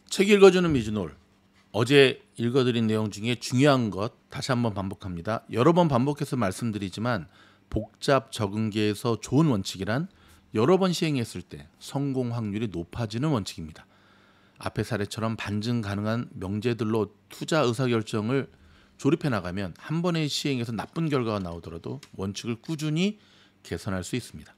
책 읽어주는 미즈놀. 어제 읽어드린 내용 중에 중요한 것 다시 한번 반복합니다. 여러 번 반복해서 말씀드리지만 복잡 적응계에서 좋은 원칙이란 여러 번 시행했을 때 성공 확률이 높아지는 원칙입니다. 앞의 사례처럼 반증 가능한 명제들로 투자 의사결정을 조립해 나가면 한 번의 시행에서 나쁜 결과가 나오더라도 원칙을 꾸준히 개선할 수 있습니다.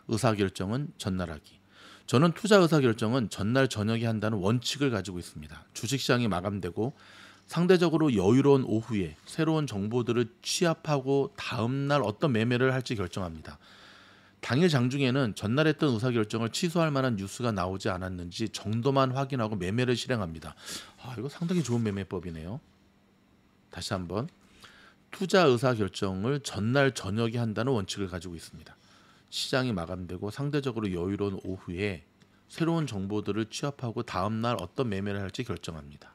의사결정은 전날하기. 저는 투자 의사결정은 전날 저녁에 한다는 원칙을 가지고 있습니다. 주식시장이 마감되고 상대적으로 여유로운 오후에 새로운 정보들을 취합하고 다음날 어떤 매매를 할지 결정합니다. 당일 장중에는 전날 했던 의사결정을 취소할 만한 뉴스가 나오지 않았는지 정도만 확인하고 매매를 실행합니다. 이거 상당히 좋은 매매법이네요. 다시 한번 투자 의사결정을 전날 저녁에 한다는 원칙을 가지고 있습니다. 시장이 마감되고 상대적으로 여유로운 오후에 새로운 정보들을 취합하고 다음날 어떤 매매를 할지 결정합니다.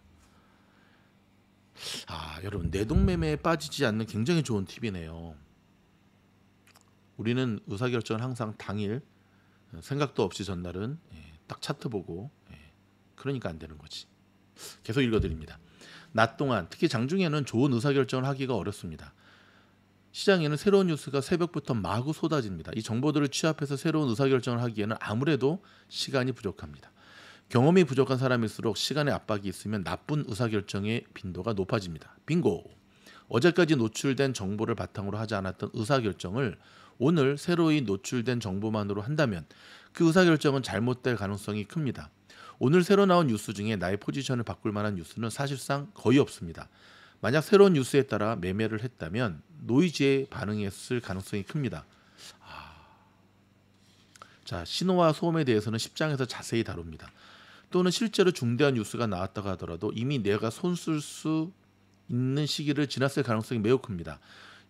여러분 내동매매에 빠지지 않는 굉장히 좋은 팁이네요. 우리는 의사결정을 항상 당일 생각도 없이 전날은 딱 차트 보고 그러니까 안 되는 거지. 계속 읽어드립니다. 낮 동안 특히 장중에는 좋은 의사결정을 하기가 어렵습니다. 시장에는 새로운 뉴스가 새벽부터 마구 쏟아집니다. 이 정보들을 취합해서 새로운 의사결정을 하기에는 아무래도 시간이 부족합니다. 경험이 부족한 사람일수록 시간의 압박이 있으면 나쁜 의사결정의 빈도가 높아집니다. 빙고! 어제까지 노출된 정보를 바탕으로 하지 않았던 의사결정을 오늘 새로이 노출된 정보만으로 한다면 그 의사결정은 잘못될 가능성이 큽니다. 오늘 새로 나온 뉴스 중에 나의 포지션을 바꿀 만한 뉴스는 사실상 거의 없습니다. 만약 새로운 뉴스에 따라 매매를 했다면 노이즈에 반응했을 가능성이 큽니다. 자, 신호와 소음에 대해서는 10장에서 자세히 다룹니다. 또는 실제로 중대한 뉴스가 나왔다고 하더라도 이미 내가 손쓸 수 있는 시기를 지났을 가능성이 매우 큽니다.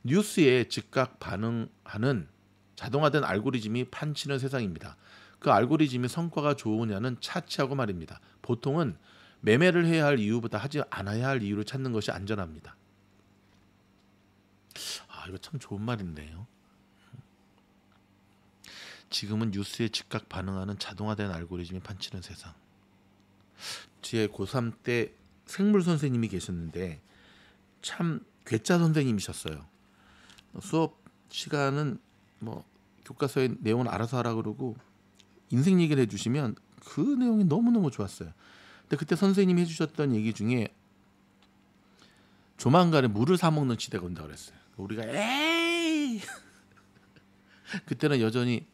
뉴스에 즉각 반응하는 자동화된 알고리즘이 판치는 세상입니다. 그 알고리즘이 성과가 좋으냐는 차치하고 말입니다. 보통은 매매를 해야 할 이유보다 하지 않아야 할 이유를 찾는 것이 안전합니다. 이거 참 좋은 말인데요. 지금은 뉴스에 즉각 반응하는 자동화된 알고리즘이 판치는 세상. 제 고3 때 생물 선생님이 계셨는데 참 괴짜 선생님이셨어요. 수업 시간은 교과서의 내용은 알아서 하라 그러고 인생 얘기를 해주시면 그 내용이 너무너무 좋았어요. 근데 그때 선생님이 해주셨던 얘기 중에 조만간에 물을 사 먹는 시대가 온다고 그랬어요. 우리가 에이 그때는 여전히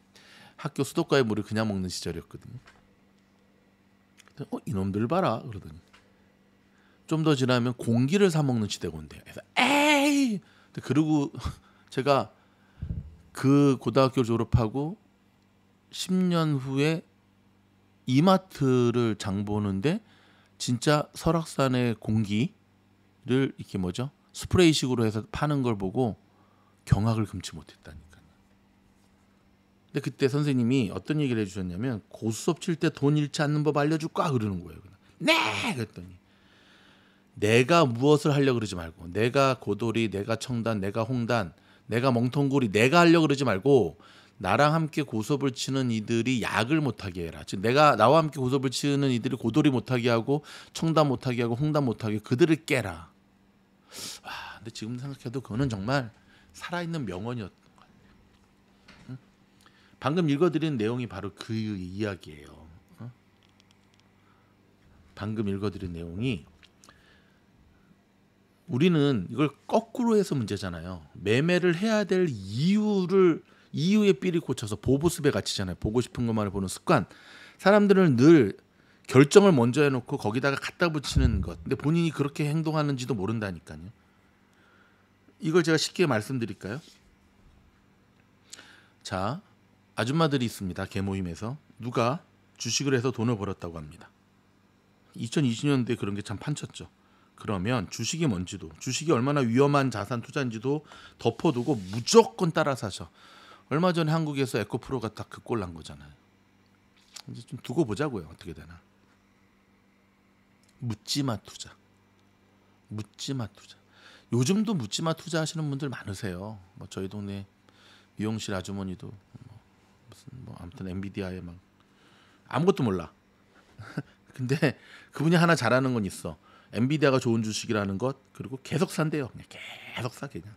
학교 수도가의 물을 그냥 먹는 시절이었거든요. 이놈들 봐라 그러더니 좀 더 지나면 공기를 사 먹는 시대가 온대요. 그래서 에이 그러고 제가 그 고등학교 졸업하고 10년 후에 이마트를 장 보는데 진짜 설악산의 공기를 이렇게 스프레이식으로 해서 파는 걸 보고 경악을 금치 못했다니까요. 근데 그때 선생님이 어떤 얘기를 해주셨냐면 고수업 칠 때 돈 잃지 않는 법 알려줄까 그러는 거예요. 네! 그랬더니 내가 무엇을 하려고 그러지 말고 내가 고돌이, 내가 청단, 내가 홍단, 내가 멍텅구리 내가 하려고 그러지 말고 나랑 함께 고수업을 치는 이들이 약을 못하게 해라. 즉 내가 나와 함께 고수업을 치는 이들이 고돌이 못하게 하고 청단 못하게 하고 홍단 못하게 하고 그들을 깨라. 근데 지금 생각해도 그거는 정말 살아있는 명언이었던 것 같아요. 방금 읽어드린 내용이 바로 그 이야기예요. 방금 읽어드린 내용이 우리는 이걸 거꾸로 해서 문제잖아요. 매매를 해야 될 이유에 삐리 꽂혀서 보보습에 갇히잖아요. 보고 싶은 것만을 보는 습관. 사람들은 늘 결정을 먼저 해놓고 거기다가 갖다 붙이는 것. 근데 본인이 그렇게 행동하는지도 모른다니까요. 이걸 제가 쉽게 말씀드릴까요? 자, 아줌마들이 있습니다. 개모임에서 누가 주식을 해서 돈을 벌었다고 합니다. 2020년대에 그런 게 참 판쳤죠. 그러면 주식이 뭔지도 주식이 얼마나 위험한 자산 투자인지도 덮어두고 무조건 따라 사셔. 얼마 전에 한국에서 에코프로가 딱 그 꼴 난 거잖아요. 이제 좀 두고 보자고요. 어떻게 되나. 묻지마 투자. 요즘도 묻지마 투자 하시는 분들 많으세요. 저희 동네 미용실 아주머니도 무슨 아무튼 엔비디아에 막 아무것도 몰라. 근데 그분이 하나 잘하는 건 있어. 엔비디아가 좋은 주식이라는 것, 그리고 계속 산대요. 그냥 계속 사 그냥.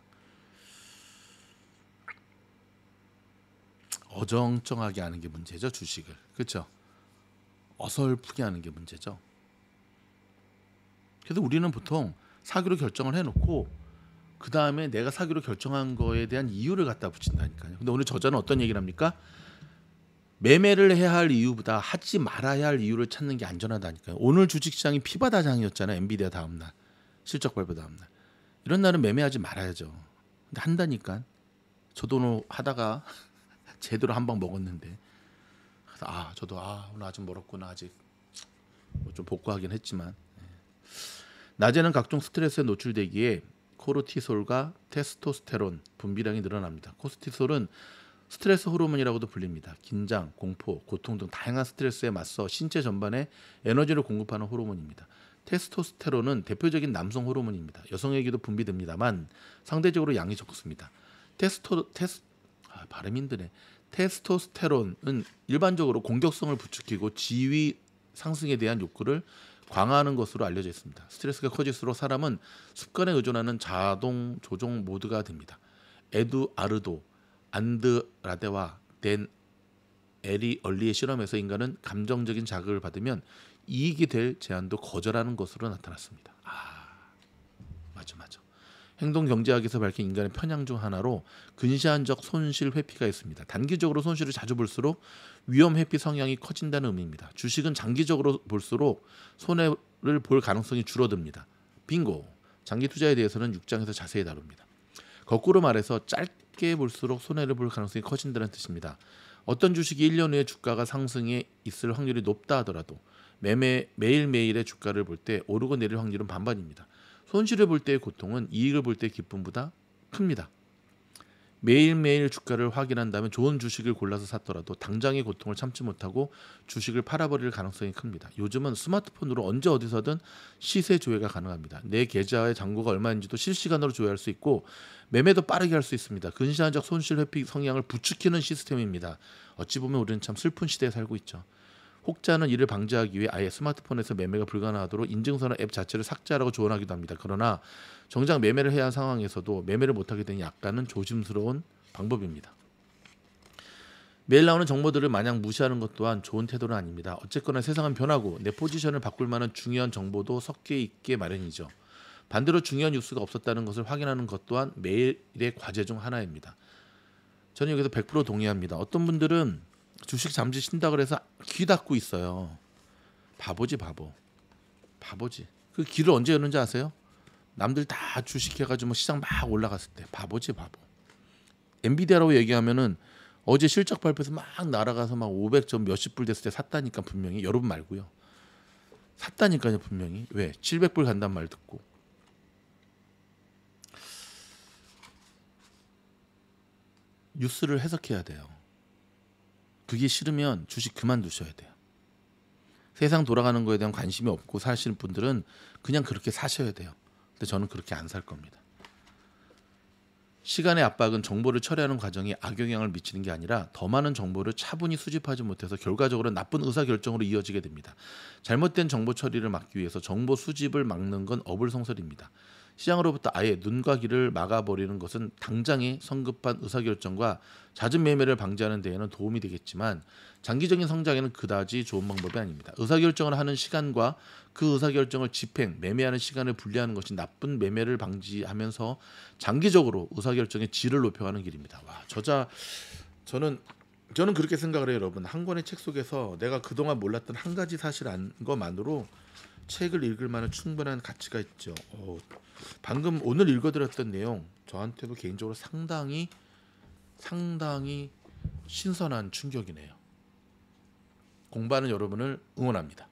어정쩡하게 하는 게 문제죠, 주식을. 그렇죠? 어설프게 하는 게 문제죠. 그래서 우리는 보통 사기로 결정을 해놓고 그 다음에 내가 사기로 결정한 거에 대한 이유를 갖다 붙인다니까요. 근데 오늘 저자는 어떤 얘기를 합니까? 매매를 해야 할 이유보다 하지 말아야 할 이유를 찾는 게 안전하다니까요. 오늘 주식시장이 피바다장이었잖아요. 엔비디아 다음날, 실적 발표 다음날. 이런 날은 매매하지 말아야죠. 근데 한다니까. 저도 오늘 하다가 제대로 한 방 먹었는데, 그래서 저도 오늘 아직 멀었구나. 아직 좀 복구하긴 했지만, 낮에는 각종 스트레스에 노출되기에 코르티솔과 테스토스테론 분비량이 늘어납니다. 코르티솔은 스트레스 호르몬이라고도 불립니다. 긴장, 공포, 고통 등 다양한 스트레스에 맞서 신체 전반에 에너지를 공급하는 호르몬입니다. 테스토스테론은 대표적인 남성 호르몬입니다. 여성에게도 분비됩니다만 상대적으로 양이 적습니다. 발음이 힘드네. 테스토스테론은 일반적으로 공격성을 부추기고 지위 상승에 대한 욕구를 강화하는 것으로 알려져 있습니다. 스트레스가 커질수록 사람은 습관에 의존하는 자동 조종 모드가 됩니다. 에두아르도 안드라데와 댄 에리 얼리의 실험에서 인간은 감정적인 자극을 받으면 이익이 될 제안도 거절하는 것으로 나타났습니다. 맞아. 행동경제학에서 밝힌 인간의 편향 중 하나로 근시안적 손실 회피가 있습니다. 단기적으로 손실을 자주 볼수록 위험 회피 성향이 커진다는 의미입니다. 주식은 장기적으로 볼수록 손해를 볼 가능성이 줄어듭니다. 빙고. 장기 투자에 대해서는 6장에서 자세히 다룹니다. 거꾸로 말해서 짧게 볼수록 손해를 볼 가능성이 커진다는 뜻입니다. 어떤 주식이 1년 후에 주가가 상승에 있을 확률이 높다 하더라도 매일매일의 주가를 볼 때 오르고 내릴 확률은 반반입니다. 손실을 볼 때의 고통은 이익을 볼 때의 기쁨보다 큽니다. 매일매일 주가를 확인한다면 좋은 주식을 골라서 샀더라도 당장의 고통을 참지 못하고 주식을 팔아버릴 가능성이 큽니다. 요즘은 스마트폰으로 언제 어디서든 시세 조회가 가능합니다. 내 계좌의 잔고가 얼마인지도 실시간으로 조회할 수 있고 매매도 빠르게 할 수 있습니다. 근시안적 손실 회피 성향을 부추기는 시스템입니다. 어찌 보면 우리는 참 슬픈 시대에 살고 있죠. 혹자는 이를 방지하기 위해 아예 스마트폰에서 매매가 불가능하도록 인증서나 앱 자체를 삭제하라고 조언하기도 합니다. 그러나 정작 매매를 해야 한 상황에서도 매매를 못하게 되는 약간은 조심스러운 방법입니다. 매일 나오는 정보들을 마냥 무시하는 것 또한 좋은 태도는 아닙니다. 어쨌거나 세상은 변하고 내 포지션을 바꿀 만한 중요한 정보도 섞여 있게 마련이죠. 반대로 중요한 뉴스가 없었다는 것을 확인하는 것 또한 매일의 과제 중 하나입니다. 저는 여기서 100% 동의합니다. 어떤 분들은 주식 잠시 쉰다 그래서 귀 닫고 있어요. 바보지. 그 귀를 언제 여는지 아세요? 남들 다 주식해가지고 시장 막 올라갔을 때. 바보지. 엔비디아라고 얘기하면은 어제 실적 발표에서 막 날아가서 막 500점 몇십 불 됐을 때 샀다니까 분명히. 여러분 말고요. 샀다니까요 분명히. 왜? 700불 간단 말 듣고. 뉴스를 해석해야 돼요. 그게 싫으면 주식 그만두셔야 돼요. 세상 돌아가는 거에 대한 관심이 없고 사시는 분들은 그냥 그렇게 사셔야 돼요. 근데 저는 그렇게 안 살 겁니다. 시간의 압박은 정보를 처리하는 과정에 악영향을 미치는 게 아니라 더 많은 정보를 차분히 수집하지 못해서 결과적으로 나쁜 의사결정으로 이어지게 됩니다. 잘못된 정보 처리를 막기 위해서 정보 수집을 막는 건 어불성설입니다. 시장으로부터 아예 눈과 귀를 막아버리는 것은 당장의 성급한 의사결정과 잦은 매매를 방지하는 데에는 도움이 되겠지만 장기적인 성장에는 그다지 좋은 방법이 아닙니다. 의사결정을 하는 시간과 그 의사결정을 매매하는 시간을 분리하는 것이 나쁜 매매를 방지하면서 장기적으로 의사결정의 질을 높여가는 길입니다. 저는 그렇게 생각을 해요, 여러분. 한 권의 책 속에서 내가 그동안 몰랐던 한 가지 사실 안 것만으로 책을 읽을 만한 충분한 가치가 있죠. 방금 오늘 읽어드렸던 내용 저한테도 개인적으로 상당히 신선한 충격이네요. 공부하는 여러분을 응원합니다.